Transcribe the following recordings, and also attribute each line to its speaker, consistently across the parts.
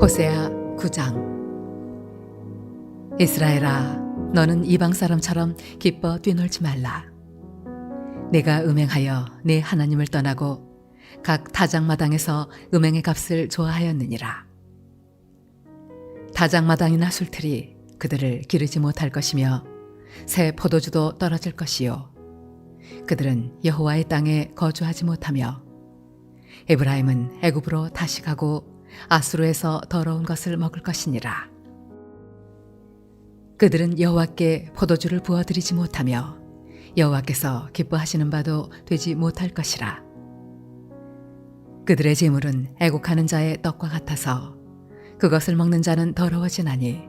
Speaker 1: 호세아 9장. 이스라엘아, 너는 이방 사람처럼 기뻐 뛰놀지 말라. 내가 음행하여 네 하나님을 떠나고 각 타작마당에서 음행의 값을 좋아하였느니라. 타작마당이나 술틀이 그들을 기르지 못할 것이며 새 포도주도 떨어질 것이요, 그들은 여호와의 땅에 거주하지 못하며 에브라임은 애굽으로 다시 가고 아수르에서 더러운 것을 먹을 것이니라. 그들은 여호와께 포도주를 부어드리지 못하며 여호와께서 기뻐하시는 바도 되지 못할 것이라. 그들의 재물은 애국하는 자의 떡과 같아서 그것을 먹는 자는 더러워지나니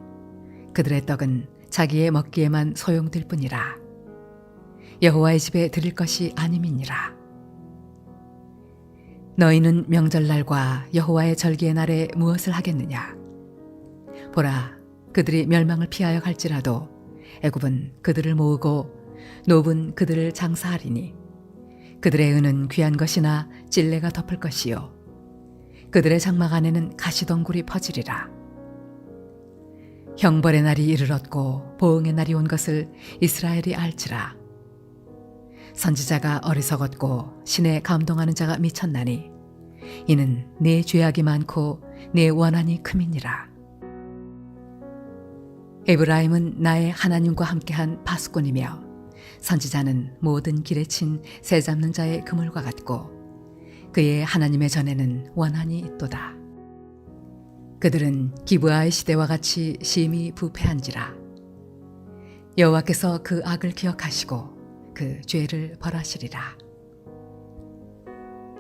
Speaker 1: 그들의 떡은 자기의 먹기에만 소용될 뿐이라. 여호와의 집에 드릴 것이 아님이니라. 너희는 명절날과 여호와의 절기의 날에 무엇을 하겠느냐? 보라, 그들이 멸망을 피하여 갈지라도 애굽은 그들을 모으고 노브는 그들을 장사하리니 그들의 은은 귀한 것이나 찔레가 덮을 것이요, 그들의 장막 안에는 가시덩굴이 퍼지리라. 형벌의 날이 이르렀고 보응의 날이 온 것을 이스라엘이 알지라. 선지자가 어리석었고 신에 감동하는 자가 미쳤나니 이는 내 죄악이 많고 내 원한이 큼이니라. 에브라임은 나의 하나님과 함께한 파수꾼이며 선지자는 모든 길에 친 새 잡는 자의 그물과 같고 그의 하나님의 전에는 원한이 있도다. 그들은 기브아의 시대와 같이 심히 부패한지라. 여호와께서 그 악을 기억하시고 그 죄를 벌하시리라.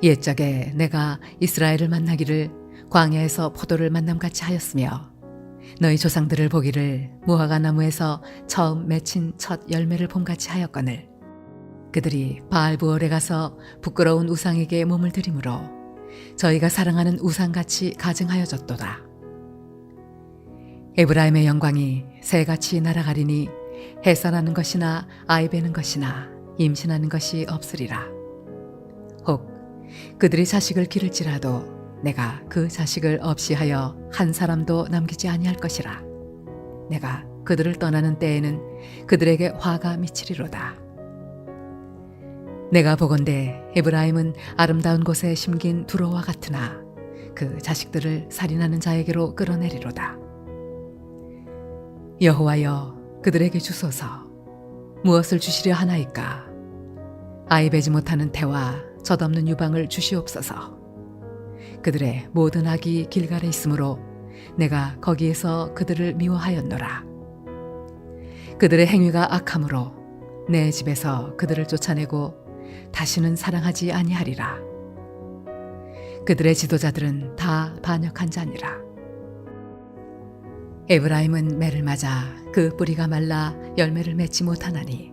Speaker 1: 옛적에 내가 이스라엘을 만나기를 광야에서 포도를 만남같이 하였으며 너희 조상들을 보기를 무화과 나무에서 처음 맺힌 첫 열매를 봄같이 하였거늘 그들이 바알부올에 가서 부끄러운 우상에게 몸을 들이므로 저희가 사랑하는 우상같이 가증하여졌도다. 에브라임의 영광이 새같이 날아가리니 해산하는 것이나 아이 베는 것이나 임신하는 것이 없으리라. 혹 그들이 자식을 기를지라도 내가 그 자식을 없이 하여 한 사람도 남기지 아니할 것이라. 내가 그들을 떠나는 때에는 그들에게 화가 미치리로다. 내가 보건대 에브라임은 아름다운 곳에 심긴 두로와 같으나 그 자식들을 살인하는 자에게로 끌어내리로다. 여호와여, 그들에게 주소서. 무엇을 주시려 하나이까? 아이 베지 못하는 태와 젖없는 유방을 주시옵소서. 그들의 모든 악이 길갈에 있으므로 내가 거기에서 그들을 미워하였노라. 그들의 행위가 악함으로 내 집에서 그들을 쫓아내고 다시는 사랑하지 아니하리라. 그들의 지도자들은 다 반역한 자니라. 에브라임은 매를 맞아 그 뿌리가 말라 열매를 맺지 못하나니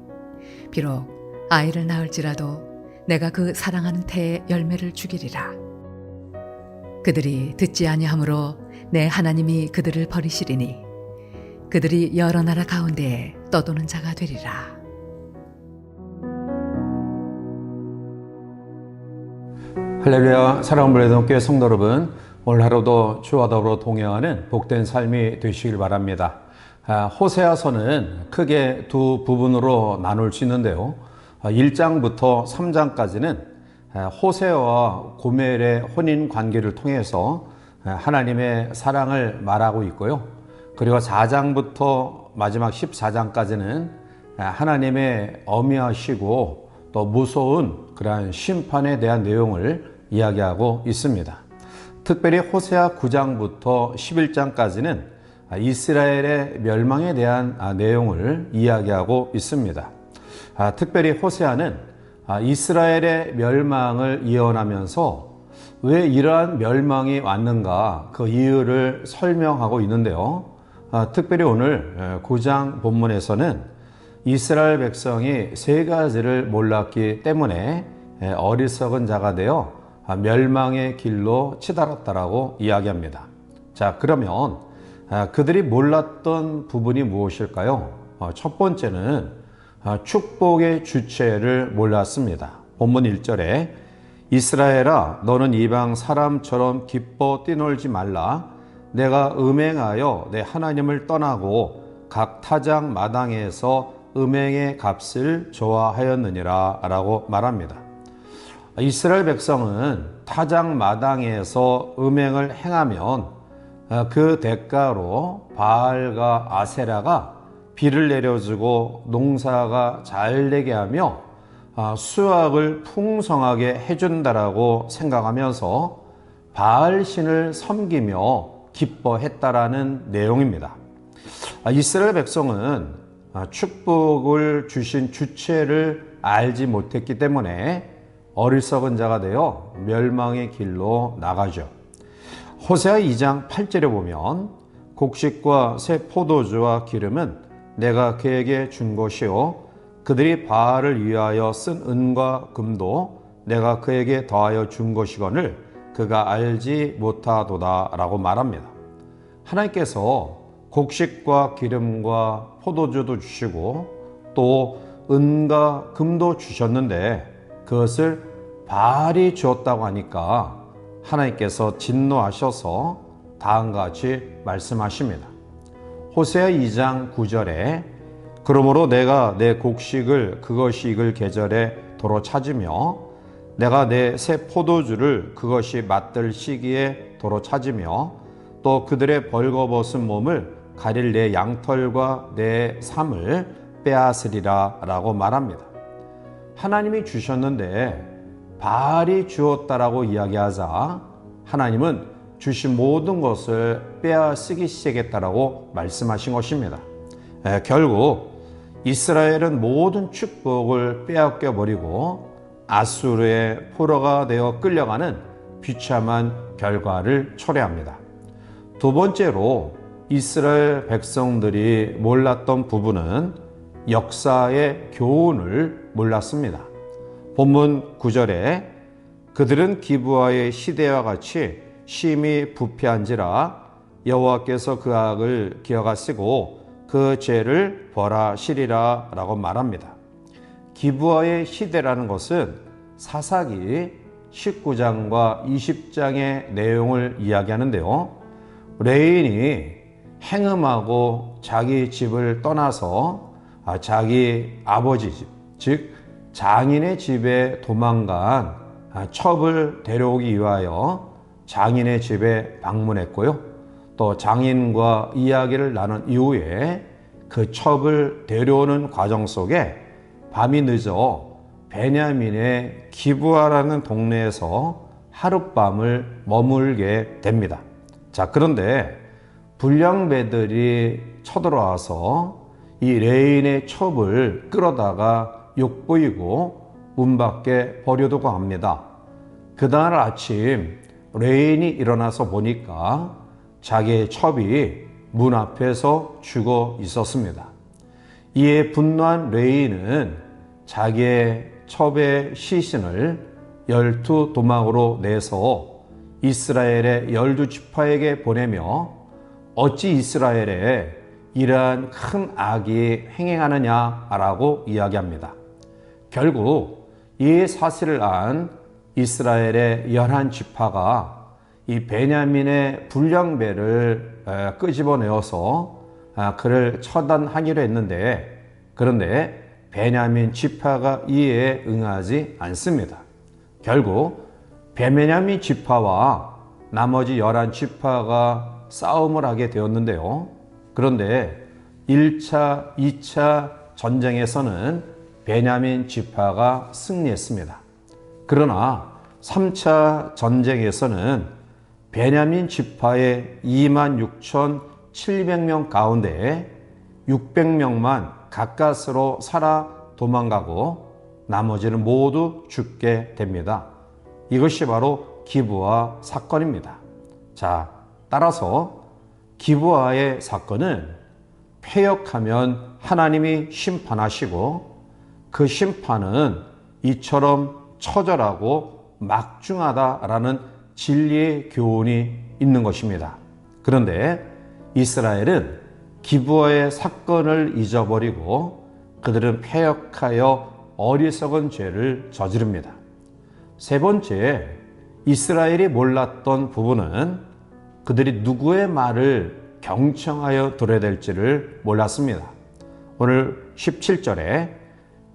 Speaker 1: 비록 아이를 낳을지라도 내가 그 사랑하는 태의 열매를 죽이리라. 그들이 듣지 아니하므로 내 하나님이 그들을 버리시리니 그들이 여러 나라 가운데에 떠도는 자가 되리라.
Speaker 2: 할렐루야. 사랑하는 브레드원교회 성도 여러분, 오늘 하루도 주와 더불어 동행하는 복된 삶이 되시길 바랍니다. 호세아서는 크게 두 부분으로 나눌 수 있는데요. 1장부터 3장까지는 호세아와 고멜의 혼인 관계를 통해서 하나님의 사랑을 말하고 있고요. 그리고 4장부터 마지막 14장까지는 하나님의 엄하시고 또 무서운 그러한 심판에 대한 내용을 이야기하고 있습니다. 특별히 호세아 9장부터 11장까지는 이스라엘의 멸망에 대한 내용을 이야기하고 있습니다. 특별히 호세아는 이스라엘의 멸망을 예언하면서 왜 이러한 멸망이 왔는가 그 이유를 설명하고 있는데요. 특별히 오늘 9장 본문에서는 이스라엘 백성이 세 가지를 몰랐기 때문에 어리석은 자가 되어 멸망의 길로 치달았다라고 이야기합니다. 자, 그러면 그들이 몰랐던 부분이 무엇일까요? 첫 번째는 축복의 주체를 몰랐습니다. 본문 1절에 이스라엘아, 너는 이방 사람처럼 기뻐 뛰놀지 말라. 내가 음행하여 내 하나님을 떠나고 각 타작 마당에서 음행의 값을 좋아하였느니라 라고 말합니다. 이스라엘 백성은 타작 마당에서 음행을 행하면 그 대가로 바알과 아세라가 비를 내려주고 농사가 잘 되게 하며 수확을 풍성하게 해준다라고 생각하면서 바알 신을 섬기며 기뻐했다라는 내용입니다. 이스라엘 백성은 축복을 주신 주체를 알지 못했기 때문에 어리석은 자가 되어 멸망의 길로 나가죠. 호세아 2장 8절에 보면 곡식과 새 포도주와 기름은 내가 그에게 준 것이요 그들이 바알을 위하여 쓴 은과 금도 내가 그에게 더하여 준 것이거늘 그가 알지 못하도다 라고 말합니다. 하나님께서 곡식과 기름과 포도주도 주시고 또 은과 금도 주셨는데 그것을 바알이 주었다고 하니까 하나님께서 진노하셔서 다음과 같이 말씀하십니다. 호세아 2장 9절에 그러므로 내가 내 곡식을 그것이 익을 계절에 도로 찾으며 내가 내 새 포도주를 그것이 맛들 시기에 도로 찾으며 또 그들의 벌거벗은 몸을 가릴 내 양털과 내 삶을 빼앗으리라 라고 말합니다. 하나님이 주셨는데 바알이 주었다라고 이야기하자 하나님은 주신 모든 것을 빼앗으기 시작했다라고 말씀하신 것입니다. 결국 이스라엘은 모든 축복을 빼앗겨 버리고 아수르의 포로가 되어 끌려가는 비참한 결과를 초래합니다. 두 번째로 이스라엘 백성들이 몰랐던 부분은 역사의 교훈을 몰랐습니다. 본문 9절에 그들은 기브아의 시대와 같이 심히 부패한지라 여호와께서 그 악을 기억하시고 그 죄를 벌하시리라 라고 말합니다. 기브아의 시대라는 것은 사사기 19장과 20장의 내용을 이야기하는데요. 레인이 행음하고 자기 집을 떠나서 자기 아버지 집, 즉 장인의 집에 도망간 첩을 데려오기 위하여 장인의 집에 방문했고요. 또 장인과 이야기를 나눈 이후에 그 첩을 데려오는 과정 속에 밤이 늦어 베냐민의 기브아라는 동네에서 하룻밤을 머물게 됩니다. 자, 그런데 불량배들이 쳐들어와서 이 레인의 첩을 끌어다가 욕보이고 문 밖에 버려두고 합니다. 그날 아침 레인이 일어나서 보니까 자기의 첩이 문 앞에서 죽어 있었습니다. 이에 분노한 레인은 자기의 첩의 시신을 12도망으로 내서 이스라엘의 12지파에게 보내며 어찌 이스라엘에 이러한 큰 악이 행행하느냐라고 이야기합니다. 결국 이 사실을 안 이스라엘의 11지파가 이 베냐민의 불량배를 끄집어내어서 그를 처단하기로 했는데 그런데 베냐민 지파가 이에 응하지 않습니다. 결국 베냐민 지파와 나머지 11지파가 싸움을 하게 되었는데요. 그런데 1차, 2차 전쟁에서는 베냐민 지파가 승리했습니다. 그러나 3차 전쟁에서는 베냐민 지파의 26,700명 가운데 600명만 가까스로 살아 도망가고 나머지는 모두 죽게 됩니다. 이것이 바로 기브아 사건입니다. 자, 따라서 기브아의 사건은 패역하면 하나님이 심판하시고 그 심판은 이처럼 처절하고 막중하다라는 진리의 교훈이 있는 것입니다. 그런데 이스라엘은 기브아의 사건을 잊어버리고 그들은 패역하여 어리석은 죄를 저지릅니다. 세 번째, 이스라엘이 몰랐던 부분은 그들이 누구의 말을 경청하여 들어야 될지를 몰랐습니다. 오늘 17절에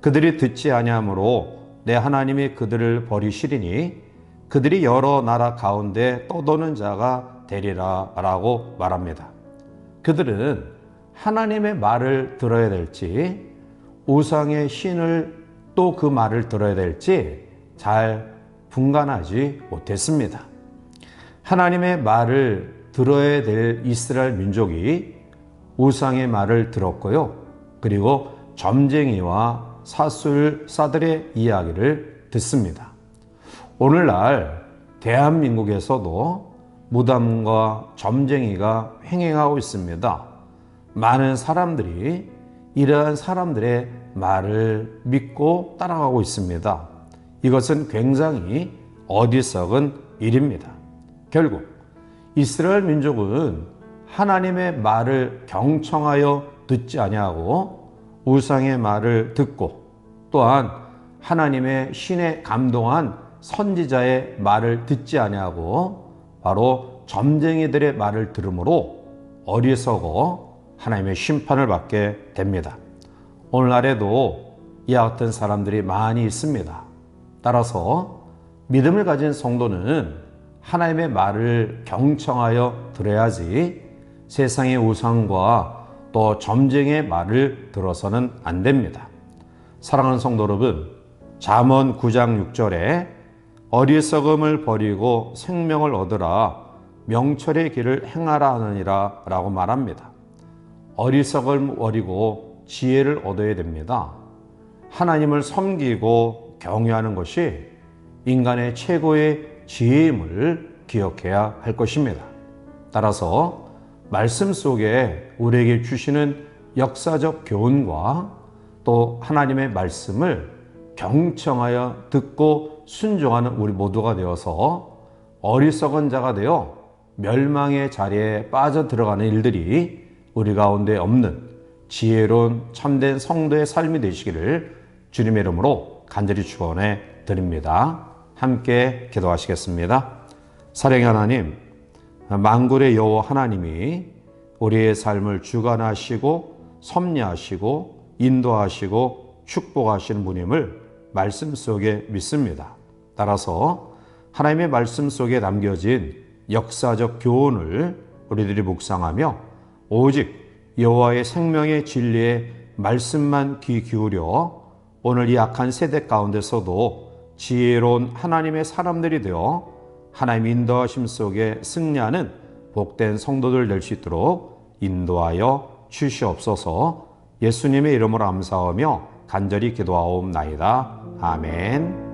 Speaker 2: 그들이 듣지 아니하므로 내 하나님이 그들을 버리시리니 그들이 여러 나라 가운데 떠도는 자가 되리라 라고 말합니다. 그들은 하나님의 말을 들어야 될지 우상의 신을 또 그 말을 들어야 될지 잘 분간하지 못했습니다. 하나님의 말을 들어야 될 이스라엘 민족이 우상의 말을 들었고요. 그리고 점쟁이와 사술사들의 이야기를 듣습니다. 오늘날 대한민국에서도 무덤과 점쟁이가 횡행하고 있습니다. 많은 사람들이 이러한 사람들의 말을 믿고 따라가고 있습니다. 이것은 굉장히 어리석은 일입니다. 결국 이스라엘 민족은 하나님의 말을 경청하여 듣지 아니하고 우상의 말을 듣고 또한 하나님의 신에 감동한 선지자의 말을 듣지 아니하고 바로 점쟁이들의 말을 들으므로 어리석어 하나님의 심판을 받게 됩니다. 오늘날에도 이와 같은 사람들이 많이 있습니다. 따라서 믿음을 가진 성도는 하나님의 말을 경청하여 들어야지 세상의 우상과 또 점쟁이의 말을 들어서는 안 됩니다. 사랑하는 성도 여러분, 잠언 9장 6절에 어리석음을 버리고 생명을 얻으라 명철의 길을 행하라 하느니라 라고 말합니다. 어리석음을 버리고 지혜를 얻어야 됩니다. 하나님을 섬기고 경외하는 것이 인간의 최고의 지혜임을 기억해야 할 것입니다. 따라서 말씀 속에 우리에게 주시는 역사적 교훈과 또 하나님의 말씀을 경청하여 듣고 순종하는 우리 모두가 되어서 어리석은 자가 되어 멸망의 자리에 빠져 들어가는 일들이 우리 가운데 없는 지혜로운 참된 성도의 삶이 되시기를 주님의 이름으로 간절히 축원해 드립니다. 함께 기도하시겠습니다. 사랑의 하나님, 만군의 여호와 하나님이 우리의 삶을 주관하시고 섭리하시고 인도하시고 축복하시는 분임을 말씀 속에 믿습니다. 따라서 하나님의 말씀 속에 남겨진 역사적 교훈을 우리들이 묵상하며 오직 여호와의 생명의 진리의 말씀만 귀 기울여 오늘 이 악한 세대 가운데서도 지혜로운 하나님의 사람들이 되어 하나님 인도하심 속에 승리하는 복된 성도들 될 수 있도록 인도하여 주시옵소서. 예수님의 이름으로 감사하며 간절히 기도하옵나이다. 아멘.